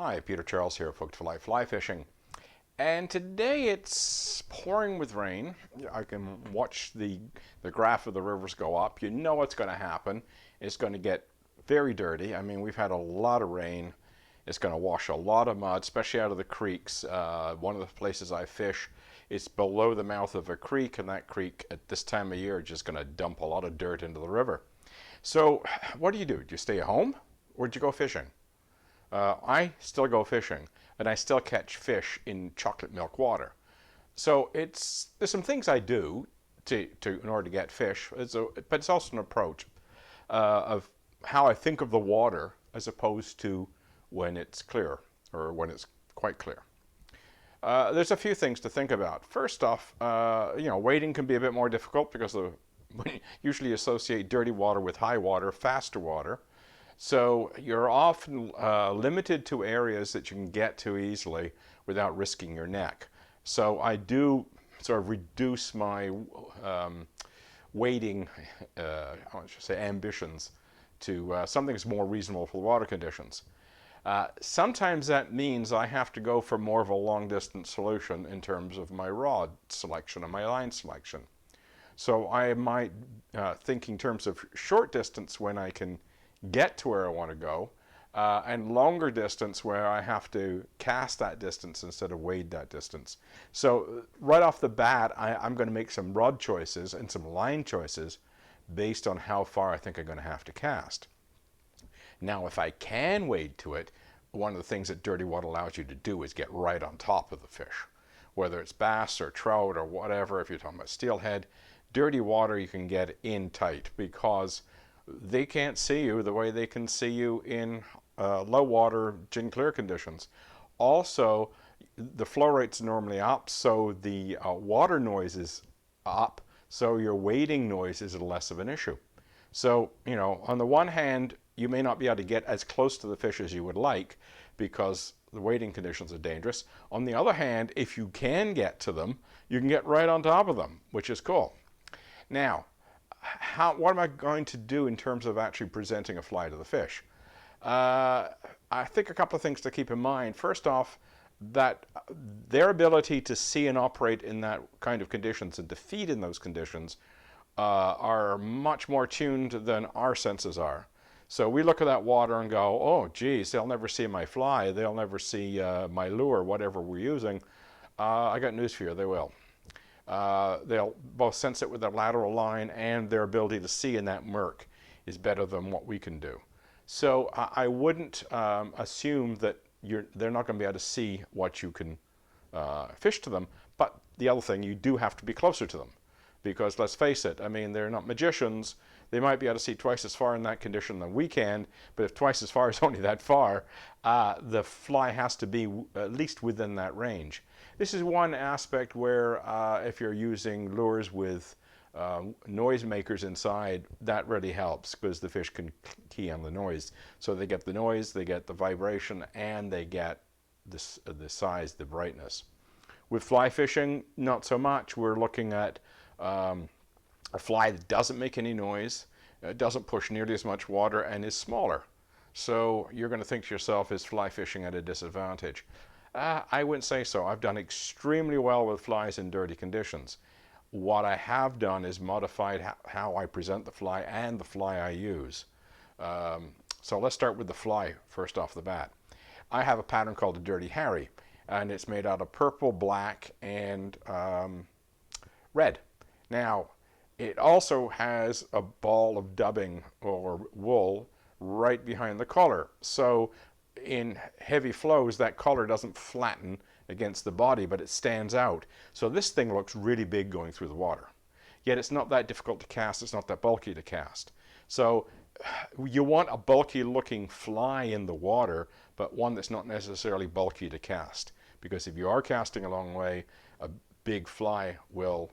Hi, Peter Charles here, Folk to Life Fly Fishing. And today it's pouring with rain. I can watch the graph of the rivers go up. You know what's going to happen. It's going to get very dirty. I mean, we've had a lot of rain. It's going to wash a lot of mud, especially out of the creeks. One of the places I fish is below the mouth of a creek, and that creek at this time of year is just going to dump a lot of dirt into the river. So what do? Do you stay at home or do you go fishing? I still go fishing, and I still catch fish in chocolate milk water. So there's some things I do in order to get fish, but it's also an approach of how I think of the water as opposed to when it's clear or when it's quite clear. There's a few things to think about. First off, wading can be a bit more difficult because we usually associate dirty water with high water, faster water. So you're often limited to areas that you can get to easily without risking your neck. So I do sort of reduce my wading, I should say, ambitions to something that's more reasonable for the water conditions. Sometimes that means I have to go for more of a long distance solution in terms of my rod selection and my line selection. So I might think in terms of short distance when I can get to where I want to go, and longer distance where I have to cast that distance instead of wade that distance. So right off the bat, I'm going to make some rod choices and some line choices based on how far I think I'm going to have to cast. Now, if I can wade to it, one of the things that dirty water allows you to do is get right on top of the fish. Whether it's bass or trout or whatever, if you're talking about steelhead, dirty water you can get in tight because they can't see you the way they can see you in low water, gin clear conditions. Also, the flow rate's normally up, so the water noise is up, so your wading noise is less of an issue. So, on the one hand, you may not be able to get as close to the fish as you would like because the wading conditions are dangerous. On the other hand, if you can get to them, you can get right on top of them, which is cool. Now, what am I going to do in terms of actually presenting a fly to the fish? I think a couple of things to keep in mind. First off, that their ability to see and operate in that kind of conditions and to feed in those conditions are much more tuned than our senses are. So we look at that water and go, oh, geez, they'll never see my fly. They'll never see my lure, whatever we're using. I got news for you, they will. They'll both sense it with their lateral line, and their ability to see in that murk is better than what we can do. So I wouldn't assume that they're not going to be able to see what you can fish to them. But the other thing, you do have to be closer to them. Because let's face it, I mean, they're not magicians. They might be able to see twice as far in that condition than we can, but if twice as far is only that far, the fly has to be at least within that range. This is one aspect where if you're using lures with noise makers inside, that really helps because the fish can key on the noise. So they get the noise, they get the vibration, and they get the size, the brightness. With fly fishing, not so much. We're looking at a fly that doesn't make any noise, doesn't push nearly as much water, and is smaller. So you're going to think to yourself, is fly fishing at a disadvantage? I wouldn't say so. I've done extremely well with flies in dirty conditions. What I have done is modified how I present the fly and the fly I use. So let's start with the fly first off the bat. I have a pattern called the Dirty Harry, and it's made out of purple, black, and red. Now, it also has a ball of dubbing or wool right behind the collar. So in heavy flows, that collar doesn't flatten against the body, but it stands out. So this thing looks really big going through the water. Yet it's not that difficult to cast, it's not that bulky to cast. So you want a bulky looking fly in the water, but one that's not necessarily bulky to cast. Because if you are casting a long way, a big fly will,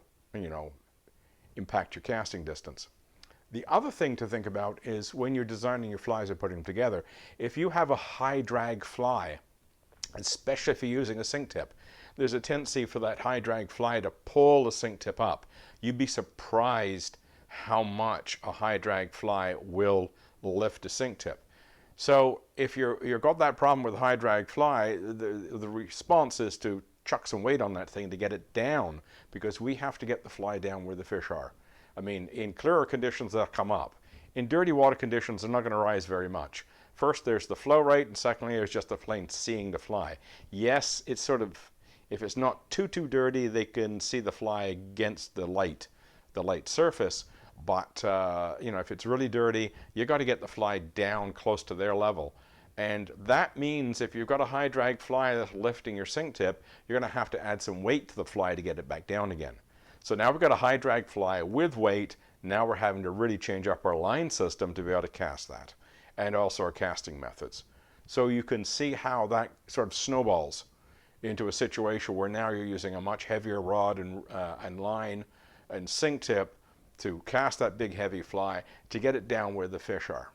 impact your casting distance. The other thing to think about is when you're designing your flies and putting them together, if you have a high drag fly, especially if you're using a sink tip, there's a tendency for that high drag fly to pull the sink tip up. You'd be surprised how much a high drag fly will lift a sink tip. So if you've got that problem with a high drag fly, the response is to chuck some weight on that thing to get it down, because we have to get the fly down where the fish are. I mean, in clearer conditions they'll come up. In dirty water conditions, they're not going to rise very much. First, there's the flow rate, and secondly, there's just the plain seeing the fly. Yes, it's sort of, if it's not too dirty, they can see the fly against the light surface. But if it's really dirty, you got to get the fly down close to their level. And that means if you've got a high drag fly that's lifting your sink tip, you're going to have to add some weight to the fly to get it back down again. So now we've got a high drag fly with weight. Now we're having to really change up our line system to be able to cast that, and also our casting methods. So you can see how that sort of snowballs into a situation where now you're using a much heavier rod and line and sink tip to cast that big heavy fly to get it down where the fish are.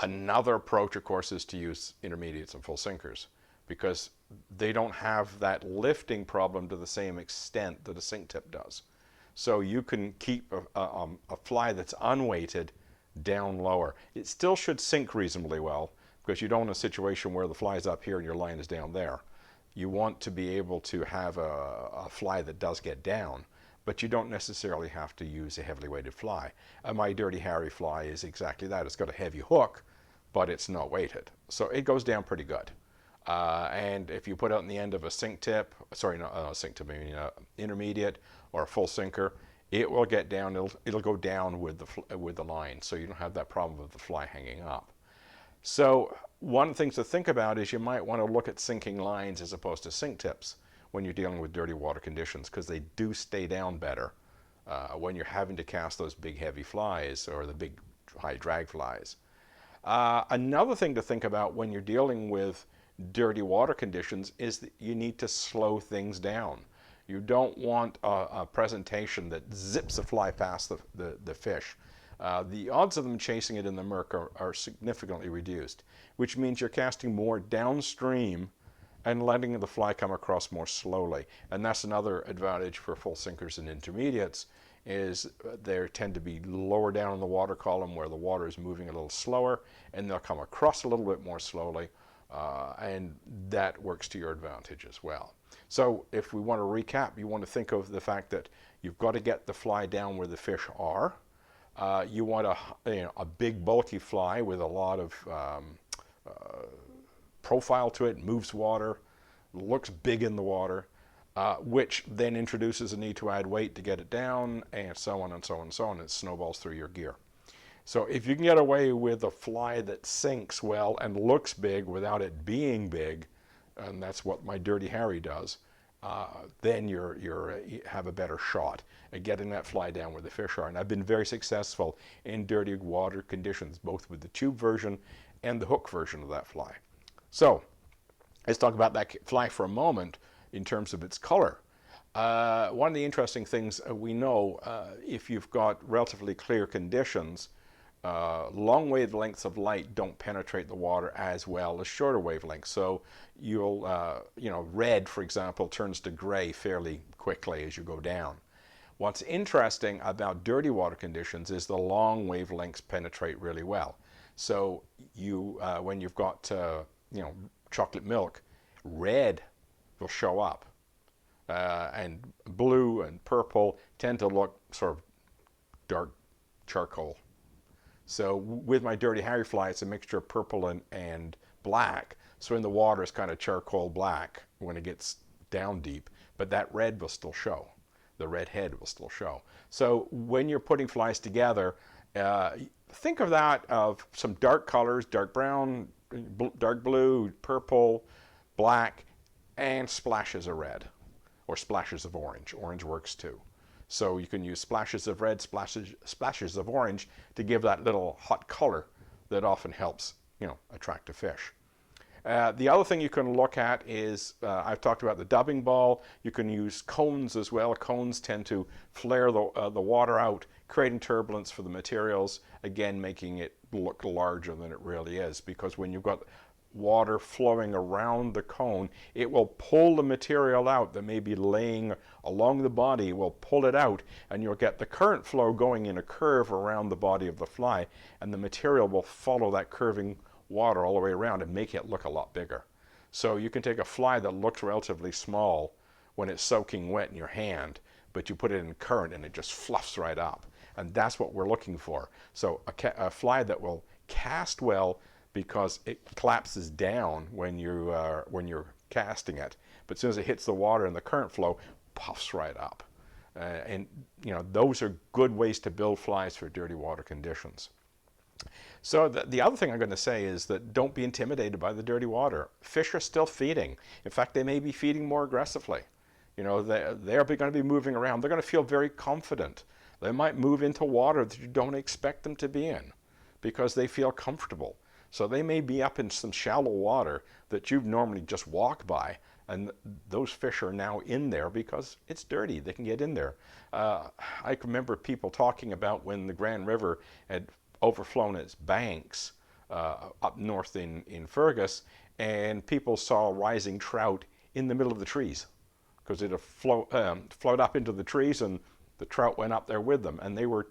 Another approach, of course, is to use intermediates and full sinkers, because they don't have that lifting problem to the same extent that a sink tip does. So you can keep a fly that's unweighted down lower. It still should sink reasonably well, because you don't want a situation where the fly's up here and your line is down there. You want to be able to have a fly that does get down, but you don't necessarily have to use a heavily weighted fly. My Dirty Harry fly is exactly that. It's got a heavy hook, but it's not weighted. So it goes down pretty good. And if you put it on the end of a sink tip, sorry, not a sink tip, I mean intermediate or a full sinker, it will get down, it'll go down with the line, so you don't have that problem of the fly hanging up. So one of the things to think about is you might want to look at sinking lines as opposed to sink tips when you're dealing with dirty water conditions, because they do stay down better when you're having to cast those big heavy flies or the big high drag flies. Another thing to think about when you're dealing with dirty water conditions is that you need to slow things down. You don't want a presentation that zips a fly past the fish. The odds of them chasing it in the murk are significantly reduced, which means you're casting more downstream and letting the fly come across more slowly. And that's another advantage for full sinkers and intermediates, is they tend to be lower down in the water column where the water is moving a little slower, and they'll come across a little bit more slowly, and that works to your advantage as well. So if we want to recap, you want to think of the fact that you've got to get the fly down where the fish are. You want a big bulky fly with a lot of profile to it, moves water, looks big in the water, which then introduces a need to add weight to get it down, and so on and so on and so on. It snowballs through your gear. So if you can get away with a fly that sinks well and looks big without it being big, and that's what my Dirty Harry does, then you have a better shot at getting that fly down where the fish are. And I've been very successful in dirty water conditions, both with the tube version and the hook version of that fly. So let's talk about that fly for a moment in terms of its color. One of the interesting things we know, if you've got relatively clear conditions, long wavelengths of light don't penetrate the water as well as shorter wavelengths. So you'll, red, for example, turns to gray fairly quickly as you go down. What's interesting about dirty water conditions is the long wavelengths penetrate really well. So when you've got, chocolate milk, red will show up, and blue and purple tend to look sort of dark charcoal. So with my Dirty Harry fly, it's a mixture of purple and black. So in the water, it's kind of charcoal black when it gets down deep, but that red will still show. The red head will still show. So when you're putting flies together, think of that of some dark colors, dark brown, dark blue, purple, black, and splashes of red or splashes of orange. Orange works too. So you can use splashes of red, splashes of orange to give that little hot color that often helps, attract a fish. The other thing you can look at is, I've talked about the dubbing ball. You can use cones as well. Cones tend to flare the water out, creating turbulence for the materials, again making it look larger than it really is, because when you've got water flowing around the cone, it will pull the material out that may be laying along the body, will pull it out, and you'll get the current flow going in a curve around the body of the fly, and the material will follow that curving water all the way around and make it look a lot bigger. So you can take a fly that looks relatively small when it's soaking wet in your hand, but you put it in current and it just fluffs right up. And that's what we're looking for. So a fly that will cast well because it collapses down when you're casting it, but as soon as it hits the water and the current flow, puffs right up. And those are good ways to build flies for dirty water conditions. So the other thing I'm going to say is that don't be intimidated by the dirty water. Fish are still feeding. In fact, they may be feeding more aggressively. They're going to be moving around. They're going to feel very confident. They might move into water that you don't expect them to be in because they feel comfortable. So they may be up in some shallow water that you've normally just walked by, and those fish are now in there because it's dirty. They can get in there. I can remember people talking about when the Grand River had overflown its banks up north in Fergus, and people saw rising trout in the middle of the trees because it had flowed up into the trees, and the trout went up there with them, and they were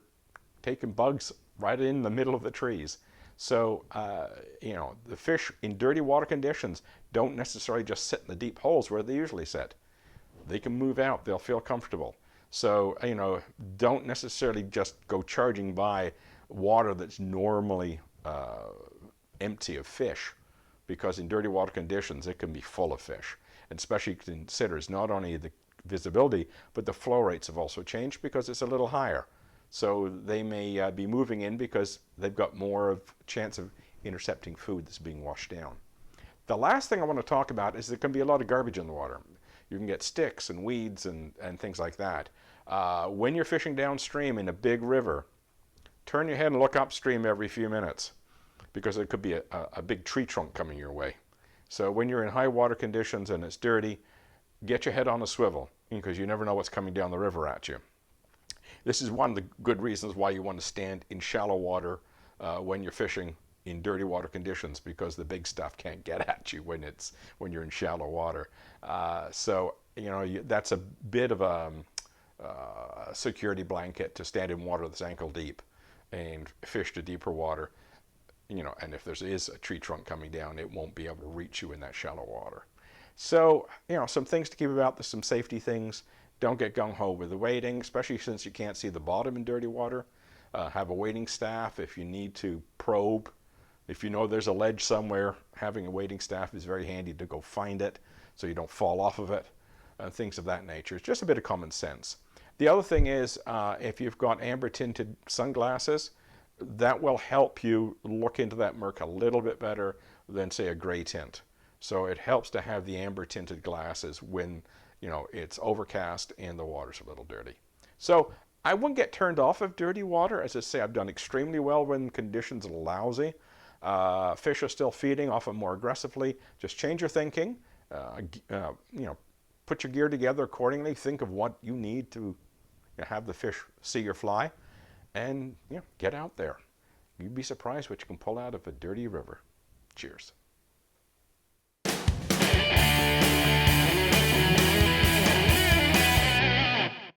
taking bugs right in the middle of the trees. So, the fish in dirty water conditions don't necessarily just sit in the deep holes where they usually sit. They can move out. They'll feel comfortable. So, don't necessarily just go charging by water that's normally empty of fish, because in dirty water conditions, it can be full of fish. And especially considers not only the visibility, but the flow rates have also changed because it's a little higher. So they may be moving in because they've got more of a chance of intercepting food that's being washed down. The last thing I want to talk about is there can be a lot of garbage in the water. You can get sticks and weeds and things like that. When you're fishing downstream in a big river, turn your head and look upstream every few minutes because there could be a big tree trunk coming your way. So when you're in high water conditions and it's dirty, get your head on a swivel because you never know what's coming down the river at you. This is one of the good reasons why you want to stand in shallow water when you're fishing in dirty water conditions, because the big stuff can't get at you when you're in shallow water. That's a bit of a security blanket to stand in water that's ankle deep and fish to deeper water. And if there is a tree trunk coming down, it won't be able to reach you in that shallow water. So, some things to keep about this, some safety things. Don't get gung-ho with the wading, especially since you can't see the bottom in dirty water. Have a wading staff if you need to probe. If you know there's a ledge somewhere, having a wading staff is very handy to go find it so you don't fall off of it, and things of that nature. It's just a bit of common sense. The other thing is, if you've got amber-tinted sunglasses, that will help you look into that murk a little bit better than, say, a gray tint. So it helps to have the amber-tinted glasses when it's overcast and the water's a little dirty. So I wouldn't get turned off of dirty water. As I say, I've done extremely well when conditions are lousy. Fish are still feeding, often more aggressively. Just change your thinking. Put your gear together accordingly. Think of what you need to have the fish see your fly, and get out there. You'd be surprised what you can pull out of a dirty river. Cheers.